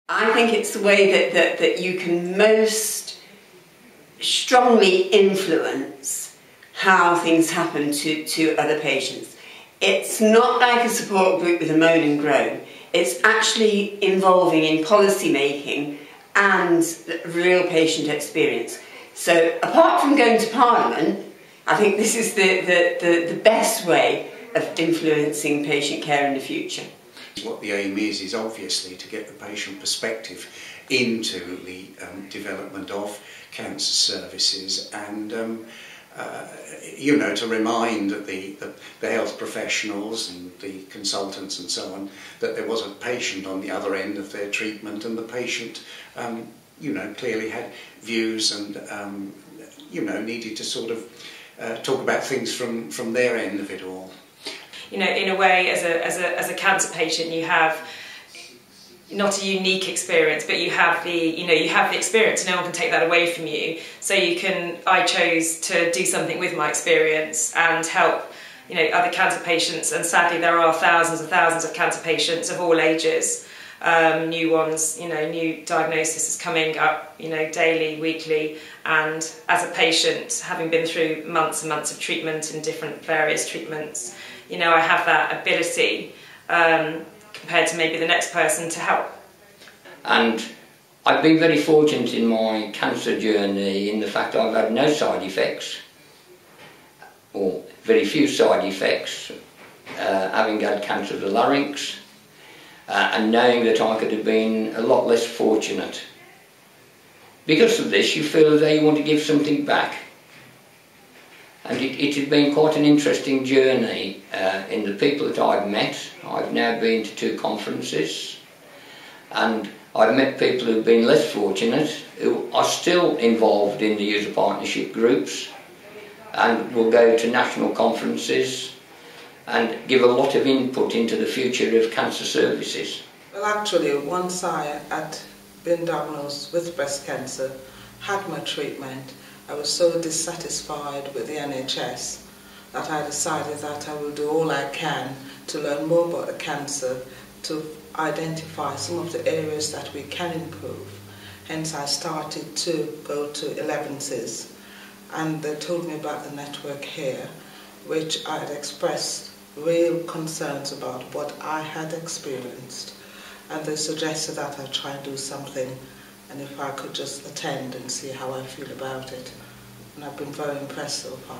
I think it's the way that you can most strongly influence how things happen to other patients. It's not like a support group with a moan and groan. It's actually involving in policy making and real patient experience. So apart from going to Parliament, I think this is the best way of influencing patient care in the future. What the aim is obviously to get the patient perspective into the development of cancer services and you know, to remind the health professionals and the consultants and so on that there was a patient on the other end of their treatment, and the patient you know, clearly had views and you know, needed to sort of talk about things from their end of it all. You know, in a way, as a cancer patient, you have not a unique experience, but you have the experience. No one can take that away from you. So I chose to do something with my experience and help, you know, other cancer patients. And sadly, there are thousands and thousands of cancer patients of all ages. New ones, you know, new diagnosis is coming up, you know, daily, weekly. And as a patient, having been through months and months of treatment and different various treatments, you know, I have that ability compared to maybe the next person to help. And I've been very fortunate in my cancer journey in the fact that I've had no side effects, or very few side effects, having had cancer of the larynx, and knowing that I could have been a lot less fortunate. Because of this, you feel as though you want to give something back. And it has been quite an interesting journey in the people that I've met. I've now been to 2 conferences, and I've met people who've been less fortunate, who are still involved in the user partnership groups, and will go to national conferences and give a lot of input into the future of cancer services. Well, actually, once I had been diagnosed with breast cancer, had my treatment, I was so dissatisfied with the NHS that I decided that I will do all I can to learn more about the cancer, to identify some of the areas that we can improve. Hence I started to go to 11s, and they told me about the network here, which I had expressed real concerns about what I had experienced, and they suggested that I try and do something, and if I could just attend and see how I feel about it. And I've been very impressed so far.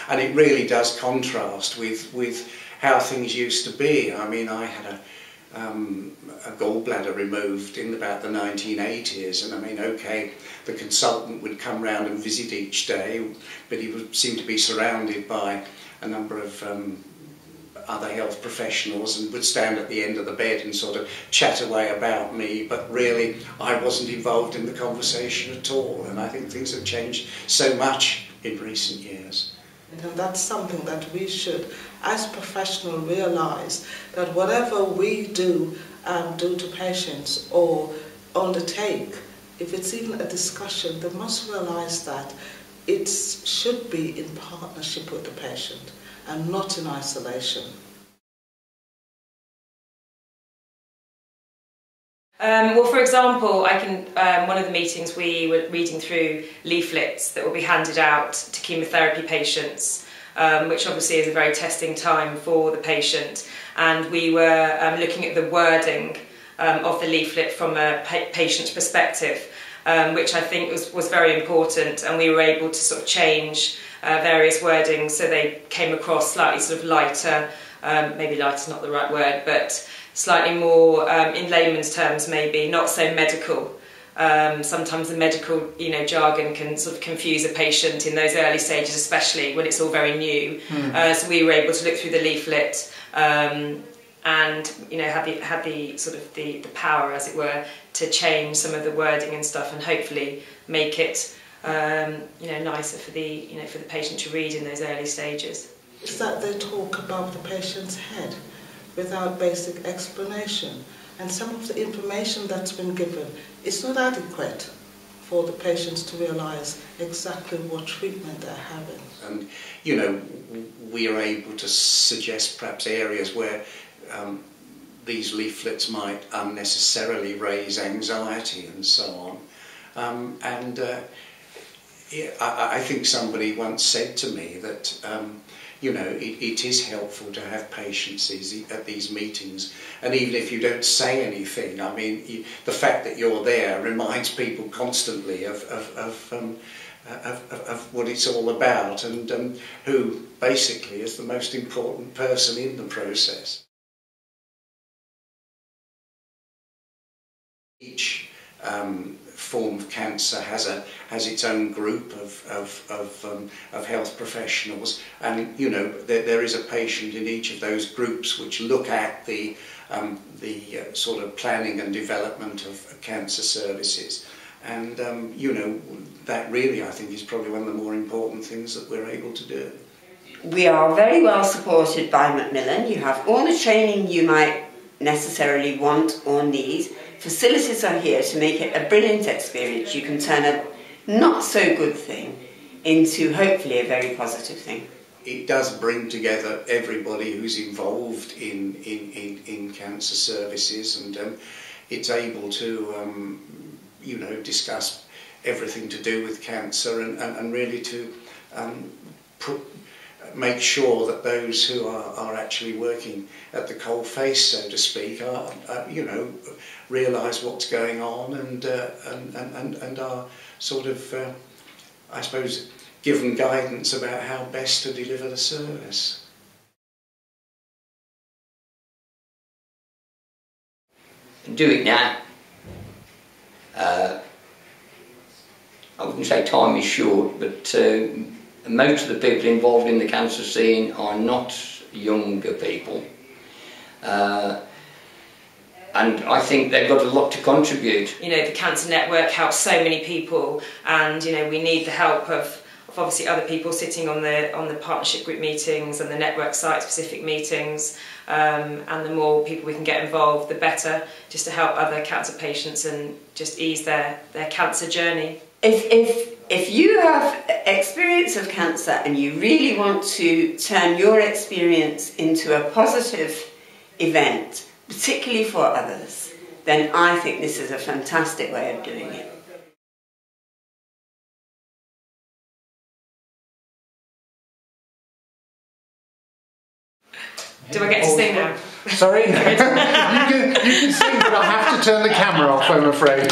And it really does contrast with how things used to be. I mean, I had a gallbladder removed in about the 1980s, and I mean, okay, the consultant would come round and visit each day, but he would seem to be surrounded by a number of other health professionals and would stand at the end of the bed and sort of chat away about me, but really I wasn't involved in the conversation at all, and I think things have changed so much in recent years. And that's something that we should, as professionals, realise that whatever we do to patients or undertake, if it's even a discussion, they must realise that it should be in partnership with the patient and not in isolation. Well, for example, one of the meetings we were reading through leaflets that will be handed out to chemotherapy patients, which obviously is a very testing time for the patient, and we were looking at the wording of the leaflet from a patient's perspective, which I think was very important, and we were able to sort of change various wordings so they came across slightly sort of lighter, maybe lighter's not the right word, but slightly more, in layman's terms maybe, not so medical. Sometimes the medical, you know, jargon can sort of confuse a patient in those early stages, especially when it's all very new. So we were able to look through the leaflet and, you know, had the sort of the power, as it were, to change some of the wording and stuff, and hopefully make it, you know, nicer for the patient to read in those early stages. Is that they talk above the patient's head without basic explanation, and some of the information that's been given is not adequate for the patients to realise exactly what treatment they're having. And, you know, we are able to suggest perhaps areas where these leaflets might unnecessarily raise anxiety and so on. I think somebody once said to me that, you know, it is helpful to have patients at these meetings, and even if you don't say anything, I mean, the fact that you're there reminds people constantly of what it's all about, and who basically is the most important person in the process. Each form of cancer has its own group of health professionals, and you know there is a patient in each of those groups which look at the sort of planning and development of cancer services, and you know that really I think is probably one of the more important things that we're able to do. We are very well supported by Macmillan. You have all the training you might necessarily want or need. Facilities are here to make it a brilliant experience. You can turn a not so good thing into hopefully a very positive thing. It does bring together everybody who's involved in cancer services, and it's able to you know, discuss everything to do with cancer, and really to make sure that those who are actually working at the coalface, so to speak, are you know, realise what's going on, and are sort of I suppose given guidance about how best to deliver the service. Do it now. I wouldn't say time is short, but most of the people involved in the cancer scene are not younger people, and I think they've got a lot to contribute. You know, the Cancer Network helps so many people, and you know we need the help of obviously other people sitting on the partnership group meetings and the network site-specific meetings, and the more people we can get involved, the better, just to help other cancer patients and just ease their cancer journey. If you have experience of cancer and you really want to turn your experience into a positive event, particularly for others, then I think this is a fantastic way of doing it. Do I get to sing now? Sorry? You can sing, but I have to turn the camera off, I'm afraid.